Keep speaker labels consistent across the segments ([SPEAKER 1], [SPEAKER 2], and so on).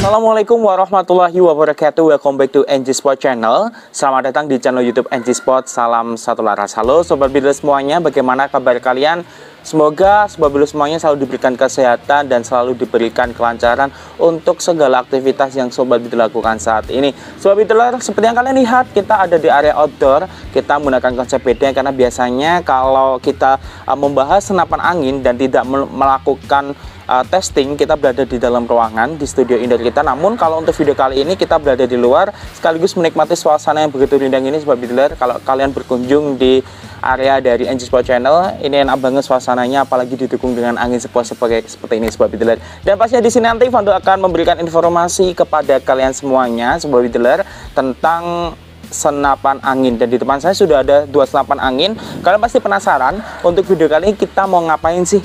[SPEAKER 1] Assalamualaikum warahmatullahi wabarakatuh. Welcome back to NG Sport Channel. Selamat datang di channel YouTube NG Sport. Salam satu laras. Halo sobat builder semuanya, bagaimana kabar kalian? Semoga sobat builder semuanya selalu diberikan kesehatan dan selalu diberikan kelancaran untuk segala aktivitas yang sobat builder lakukan saat ini. Sobat builder, seperti yang kalian lihat, kita ada di area outdoor. Kita menggunakan konsep beda karena biasanya kalau kita membahas senapan angin dan tidak melakukan testing, kita berada di dalam ruangan di studio indoor kita. Namun kalau untuk video kali ini kita berada di luar sekaligus menikmati suasana yang begitu rindang ini sobat builder. Kalau kalian berkunjung di area dari NG Sport Channel, ini enak banget suasananya, apalagi didukung dengan angin sepoi-sepoi seperti ini sobat builder. Dan pastinya di sini nanti Fando akan memberikan informasi kepada kalian semuanya sobat builder tentang senapan angin. Dan di depan saya sudah ada dua senapan angin. Kalian pasti penasaran untuk video kali ini kita mau ngapain sih?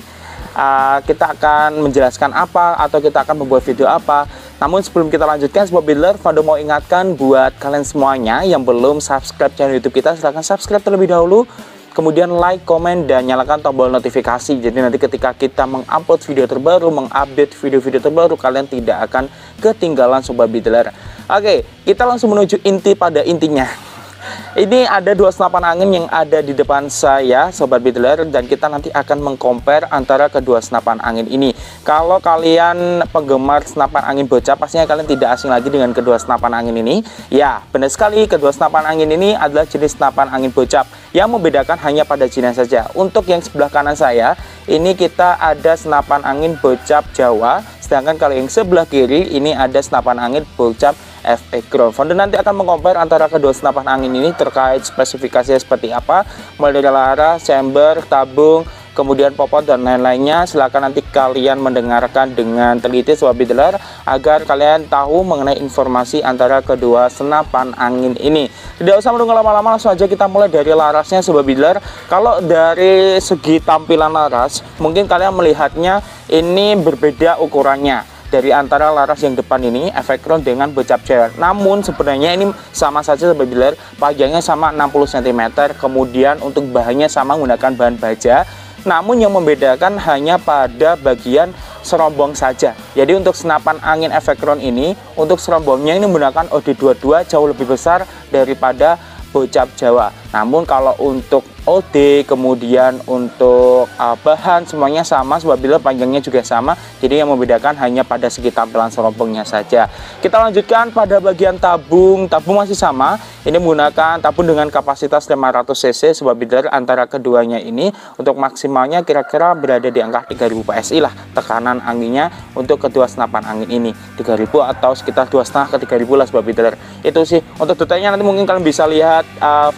[SPEAKER 1] Kita akan menjelaskan apa atau kita akan membuat video apa. Namun sebelum kita lanjutkan sobat builder, Fando mau ingatkan buat kalian semuanya yang belum subscribe channel YouTube kita, silahkan subscribe terlebih dahulu, kemudian like, komen, dan nyalakan tombol notifikasi. Jadi nanti ketika kita mengupload video terbaru, mengupdate video-video terbaru, kalian tidak akan ketinggalan sobat builder. Oke, kita langsung menuju inti pada intinya. Ini ada dua senapan angin yang ada di depan saya sobat builder, dan kita nanti akan mengcompare antara kedua senapan angin ini. Kalau kalian penggemar senapan angin bocap, pastinya kalian tidak asing lagi dengan kedua senapan angin ini. Ya, benar sekali, kedua senapan angin ini adalah jenis senapan angin bocap. Yang membedakan hanya pada jenis saja. Untuk yang sebelah kanan saya, ini kita ada senapan angin bocap Jawa. Sedangkan kalau yang sebelah kiri, ini ada senapan angin bocap FX Ground. Founder nanti akan mengcompare antara kedua senapan angin ini terkait spesifikasinya seperti apa, mulai dari laras, chamber, tabung, kemudian popot dan lain-lainnya. Silahkan nanti kalian mendengarkan dengan teliti sobat builder agar kalian tahu mengenai informasi antara kedua senapan angin ini. Tidak usah menunggu lama-lama, langsung aja kita mulai dari larasnya sobat builder. Kalau dari segi tampilan laras, mungkin kalian melihatnya ini berbeda ukurannya dari antara laras yang depan ini FX Ground dengan bocap Jawa. Namun sebenarnya ini sama saja sobat builder, panjangnya sama 60 cm, kemudian untuk bahannya sama menggunakan bahan baja. Namun yang membedakan hanya pada bagian serombong saja. Jadi untuk senapan angin FX Ground ini, untuk serombongnya ini menggunakan OD22 jauh lebih besar daripada bocap Jawa. Namun kalau untuk OD, kemudian untuk bahan semuanya sama sobat builder, panjangnya juga sama. Jadi yang membedakan hanya pada segi tampilan serombongnya saja. Kita lanjutkan pada bagian tabung. Tabung masih sama, ini menggunakan tabung dengan kapasitas 500 cc sobat builder. Antara keduanya ini untuk maksimalnya kira-kira berada di angka 3000 PSI lah tekanan anginnya untuk kedua senapan angin ini, 3000 atau sekitar 2,5 ke 3000 lah sobat builder. Itu sih untuk detailnya, nanti mungkin kalian bisa lihat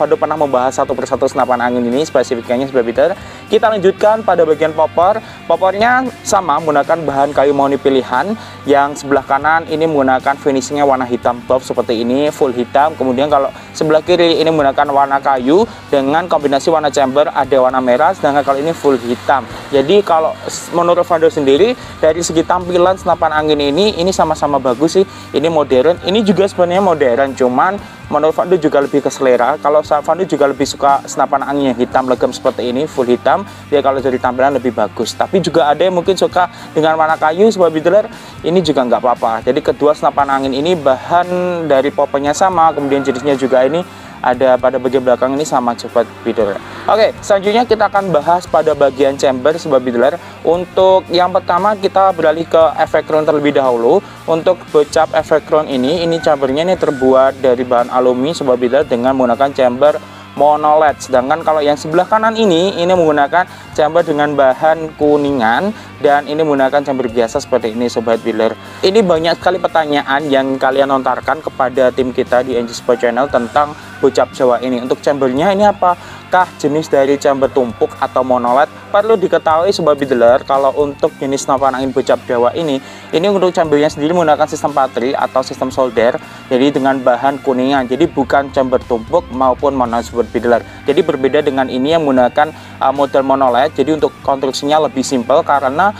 [SPEAKER 1] Fando pernah membahas satu persatu senapan angin ini, spesifikasinya sobat builder. Kita lanjutkan pada bagian popor. Popornya sama menggunakan bahan kayu mahoni pilihan. Yang sebelah kanan ini menggunakan finishingnya warna hitam buff seperti ini, full hitam. Kemudian kalau sebelah kiri ini menggunakan warna kayu dengan kombinasi warna chamber ada warna merah, sedangkan kalau ini full hitam. Jadi kalau menurut Fando sendiri dari segi tampilan senapan angin ini sama-sama bagus sih. Ini modern, ini juga sebenarnya modern, cuman menurut Fando juga lebih ke selera. Kalau Fando juga lebih suka senapan angin yang hitam legam seperti ini, full hitam. Dia kalau dari tampilan lebih bagus. Tapi juga ada yang mungkin suka dengan warna kayu sobat builder, ini juga nggak apa-apa. Jadi kedua senapan angin ini bahan dari popenya sama, kemudian jenisnya juga ini ada pada bagian belakang ini sama sobat builder. Oke, selanjutnya kita akan bahas pada bagian chamber sobat builder. Untuk yang pertama kita beralih ke FX Ground terlebih dahulu. Untuk bocap FX Ground ini chambernya ini terbuat dari bahan alumni sobat builder dengan menggunakan chamber monoled. Sedangkan kalau yang sebelah kanan ini menggunakan chamber dengan bahan kuningan, dan ini menggunakan chamber biasa seperti ini sobat builder. Ini banyak sekali pertanyaan yang kalian lontarkan kepada tim kita di NG Sport Channel tentang bocap Jawa ini. Untuk chambernya ini apakah jenis dari chamber tumpuk atau monoled? Perlu diketahui sobat builder, kalau untuk jenis senapan angin bocap Jawa ini untuk chambernya sendiri menggunakan sistem patri atau sistem solder, jadi dengan bahan kuningan. Jadi bukan chamber tumpuk maupun monoled sobat builder. Jadi berbeda dengan ini yang menggunakan model monoled. Jadi untuk konstruksinya lebih simpel karena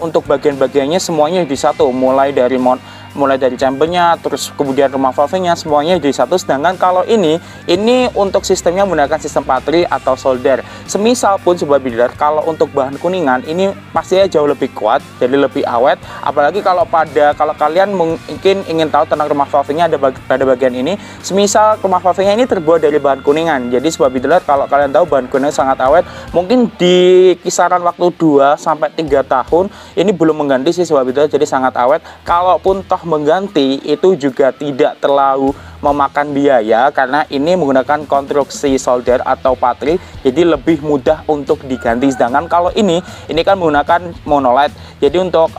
[SPEAKER 1] untuk bagian-bagiannya semuanya di satu, mulai dari mulai dari chambernya, terus kemudian rumah valve-nya semuanya jadi satu. Sedangkan kalau ini untuk sistemnya menggunakan sistem patri atau solder. Semisal pun sobat builder, kalau untuk bahan kuningan ini pastinya jauh lebih kuat, jadi lebih awet. Apalagi kalau kalian mungkin ingin tahu tentang rumah valve-nya, pada bagian ini, semisal rumah valve-nya ini terbuat dari bahan kuningan. Jadi sobat builder, kalau kalian tahu bahan kuningan sangat awet, mungkin di kisaran waktu 2 sampai 3 tahun ini belum mengganti sih sobat builder, jadi sangat awet. Kalaupun toh mengganti itu juga tidak terlalu memakan biaya karena ini menggunakan konstruksi solder atau patri, jadi lebih mudah untuk diganti. Sedangkan kalau ini kan menggunakan monolith, jadi untuk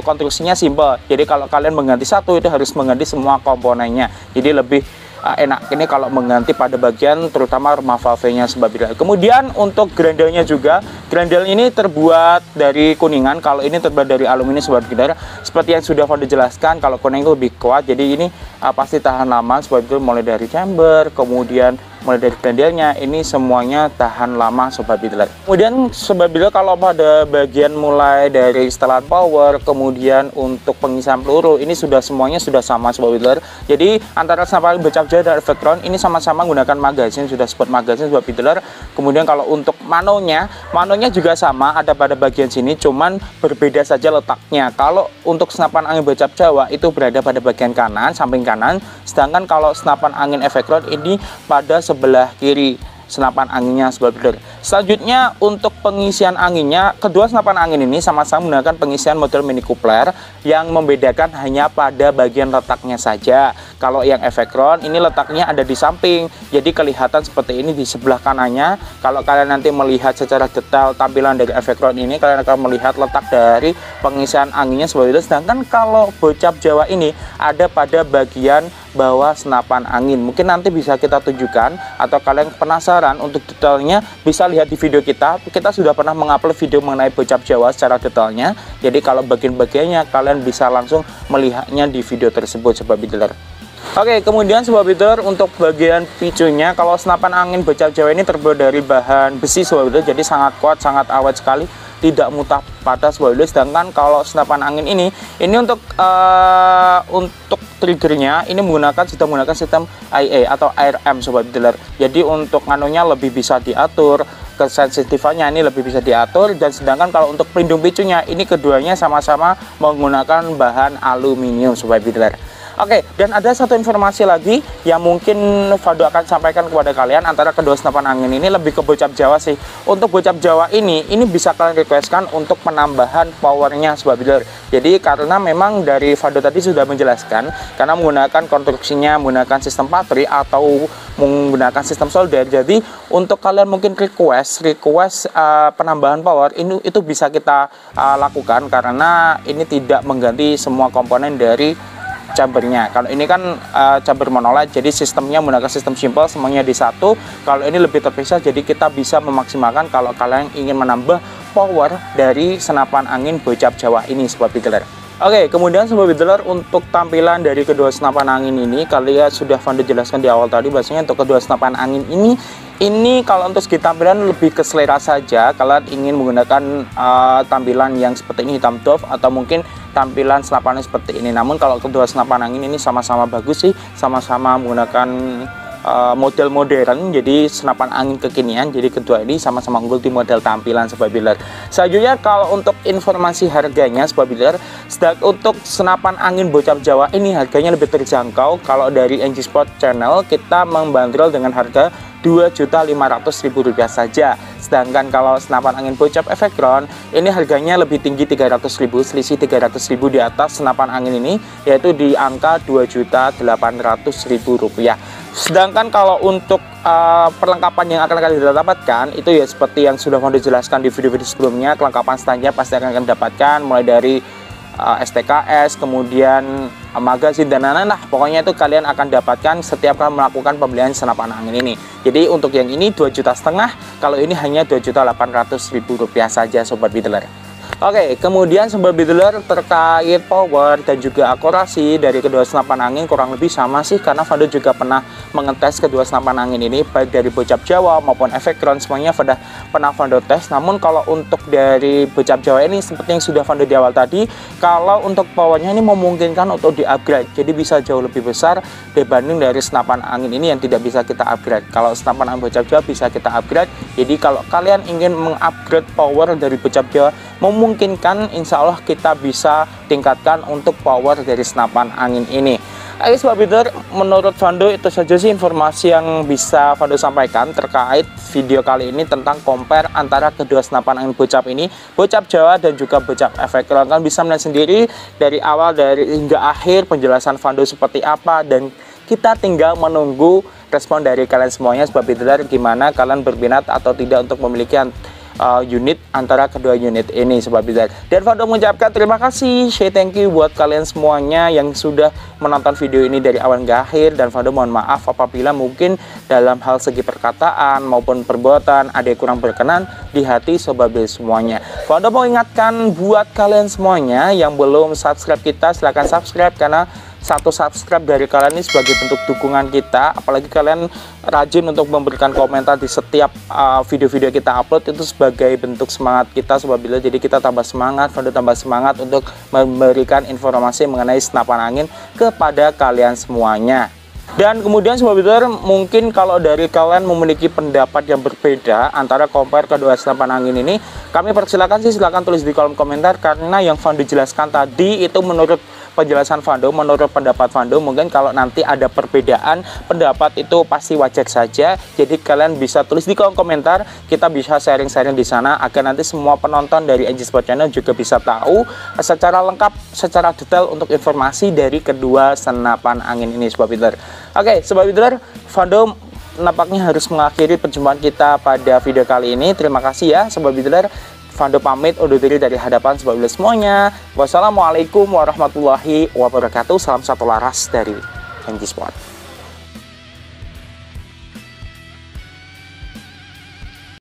[SPEAKER 1] konstruksinya simple. Jadi kalau kalian mengganti satu itu harus mengganti semua komponennya, jadi lebih enak ini kalau mengganti pada bagian terutama rumah valve-nya sobat builder. Kemudian untuk grandelnya juga, grandel ini terbuat dari kuningan, kalau ini terbuat dari aluminium sobat builder. Seperti yang sudah Founder jelaskan, kalau kuning itu lebih kuat, jadi ini pasti tahan lama sobat builder, mulai dari chamber, kemudian mulai dari grandelnya, ini semuanya tahan lama sobat builder. Kemudian sobat builder, kalau pada bagian mulai dari setelan power, kemudian untuk pengisian peluru, ini semuanya sudah sama sobat builder. Jadi antara senapan becak Jaya dan Vectron ini sama-sama menggunakan magazin, sudah sport magazin sobat builder. Kemudian kalau untuk manonya juga sama, ada pada bagian sini, cuman berbeda saja letaknya. Kalau untuk senapan angin becak Jawa itu berada pada bagian kanan, samping kanan, sedangkan kalau senapan angin Vectron ini pada sebelah kiri senapan anginnya sobat builder. Selanjutnya untuk pengisian anginnya, kedua senapan angin ini sama-sama menggunakan pengisian model mini coupler, yang membedakan hanya pada bagian letaknya saja. Kalau yang Vectron ini letaknya ada di samping, jadi kelihatan seperti ini di sebelah kanannya. Kalau kalian nanti melihat secara detail tampilan dari Vectron ini, kalian akan melihat letak dari pengisian anginnya sobat builder. Sedangkan kalau bocap Jawa ini ada pada bagian bawah senapan angin. Mungkin nanti bisa kita tunjukkan, atau kalian penasaran untuk detailnya bisa lihat di video kita sudah pernah mengupload video mengenai bocap Jawa secara detailnya. Jadi kalau bagian-bagiannya kalian bisa langsung melihatnya di video tersebut sobat builder. Oke, kemudian sobat builder, untuk bagian picunya, kalau senapan angin bocap Jawa ini terbuat dari bahan besi sobat builder, jadi sangat kuat, sangat awet sekali, tidak mudah patah sobat builder. Sedangkan kalau senapan angin ini untuk triggernya ini sudah menggunakan sistem IA atau ARM sobat builder. Jadi untuk nganunya lebih bisa diatur, kesensitifannya ini lebih bisa diatur. Dan sedangkan kalau untuk pelindung picunya ini keduanya sama-sama menggunakan bahan aluminium sobat builder. Oke, dan ada satu informasi lagi yang mungkin Fado akan sampaikan kepada kalian, antara kedua senapan angin ini lebih ke bocap Jawa sih. Untuk bocap Jawa ini bisa kalian requestkan untuk penambahan powernya sobat builder. Jadi karena memang dari Fado tadi sudah menjelaskan, karena menggunakan konstruksinya menggunakan sistem patri atau menggunakan sistem solder, jadi untuk kalian mungkin request penambahan power itu bisa kita lakukan, karena ini tidak mengganti semua komponen dari chambernya. Kalau ini kan chamber monolith, jadi sistemnya menggunakan sistem simple, semuanya di satu. Kalau ini lebih terpisah, jadi kita bisa memaksimalkan kalau kalian ingin menambah power dari senapan angin bocap Jawa ini sobat builder. Oke, kemudian sobat builder, untuk tampilan dari kedua senapan angin ini kalian sudah Founder jelaskan di awal tadi, bahwasanya untuk kedua senapan angin ini kalau untuk segi tampilan lebih ke selera saja. Kalian ingin menggunakan tampilan yang seperti ini, hitam doff, atau mungkin tampilan senapannya seperti ini. Namun kalau kedua senapan angin ini sama-sama bagus sih, sama-sama menggunakan model modern, jadi senapan angin kekinian. Jadi kedua ini sama-sama unggul di model tampilan sobat builder. Selanjutnya kalau untuk informasi harganya sobat builder, untuk senapan angin bocap Jawa ini harganya lebih terjangkau. Kalau dari NG Sport Channel kita membanderol dengan harga Rp2.500.000 saja. Sedangkan kalau senapan angin bocap Vectron ini harganya lebih tinggi, Rp300.000, selisih Rp300.000 di atas senapan angin ini, yaitu di angka Rp2.800.000. Sedangkan kalau untuk perlengkapan yang akan kalian dapatkan itu ya seperti yang sudah Founder jelaskan di video-video sebelumnya. Kelengkapan standar pasti akan kalian dapatkan, mulai dari STKS, kemudian magazin dan lain-lain lah. Pokoknya itu kalian akan dapatkan setiap kali melakukan pembelian senapan angin ini. Jadi untuk yang ini 2,5 juta, kalau ini hanya Rp2.800.000 saja sobat builder. Oke, kemudian sobat bidler terkait power dan juga akurasi dari kedua senapan angin kurang lebih sama sih, karena Vando juga pernah mengetes kedua senapan angin ini baik dari Bocap Jawa maupun efek ground, semuanya pernah Vando tes. Namun kalau untuk dari Bocap Jawa ini seperti yang sudah Vando di awal tadi, kalau untuk powernya ini memungkinkan untuk di upgrade, jadi bisa jauh lebih besar dibanding dari senapan angin ini yang tidak bisa kita upgrade. Kalau senapan angin Bocap Jawa bisa kita upgrade, jadi kalau kalian ingin mengupgrade power dari Bocap Jawa, memungkinkan insya Allah kita bisa tingkatkan untuk power dari senapan angin ini. Oke sobat bidler, menurut Vando itu saja sih informasi yang bisa Vando sampaikan terkait video kali ini tentang compare antara kedua senapan angin Bocap ini, Bocap Jawa dan juga Bocap efek ground. Kalian bisa melihat sendiri dari awal hingga akhir penjelasan Vando seperti apa, dan kita tinggal menunggu respon dari kalian semuanya sobat bidler, gimana kalian berminat atau tidak untuk memiliki unit antara kedua unit ini sobat bidler. Dan Vando mengucapkan terima kasih, say thank you buat kalian semuanya yang sudah menonton video ini dari awal hingga akhir. Dan Vando mohon maaf apabila mungkin dalam hal segi perkataan maupun perbuatan ada yang kurang berkenan di hati sobat bidler semuanya. Vando mau ingatkan buat kalian semuanya yang belum subscribe kita, silahkan subscribe, karena satu subscribe dari kalian ini sebagai bentuk dukungan kita, apalagi kalian rajin untuk memberikan komentar di setiap video-video kita upload, itu sebagai bentuk semangat kita sobat bidler. Jadi kita tambah semangat, Vando tambah semangat untuk memberikan informasi mengenai senapan angin kepada kalian semuanya. Dan kemudian sobat bidler, mungkin kalau dari kalian memiliki pendapat yang berbeda antara compare kedua senapan angin ini, kami persilakan sih, silahkan tulis di kolom komentar, karena yang Vando jelaskan tadi itu menurut penjelasan Vando, menurut pendapat Vando. Mungkin kalau nanti ada perbedaan pendapat itu pasti wajar saja, jadi kalian bisa tulis di kolom komentar, kita bisa sharing-sharing di sana agar nanti semua penonton dari NG Sport Channel juga bisa tahu secara lengkap, secara detail untuk informasi dari kedua senapan angin ini sobat bidler. Oke sobat bidler, Vando nampaknya harus mengakhiri perjumpaan kita pada video kali ini. Terima kasih ya sobat bidler. Vando pamit undur diri dari hadapan sobat bidler semuanya. Wassalamualaikum warahmatullahi wabarakatuh. Salam satu laras dari NG Sport.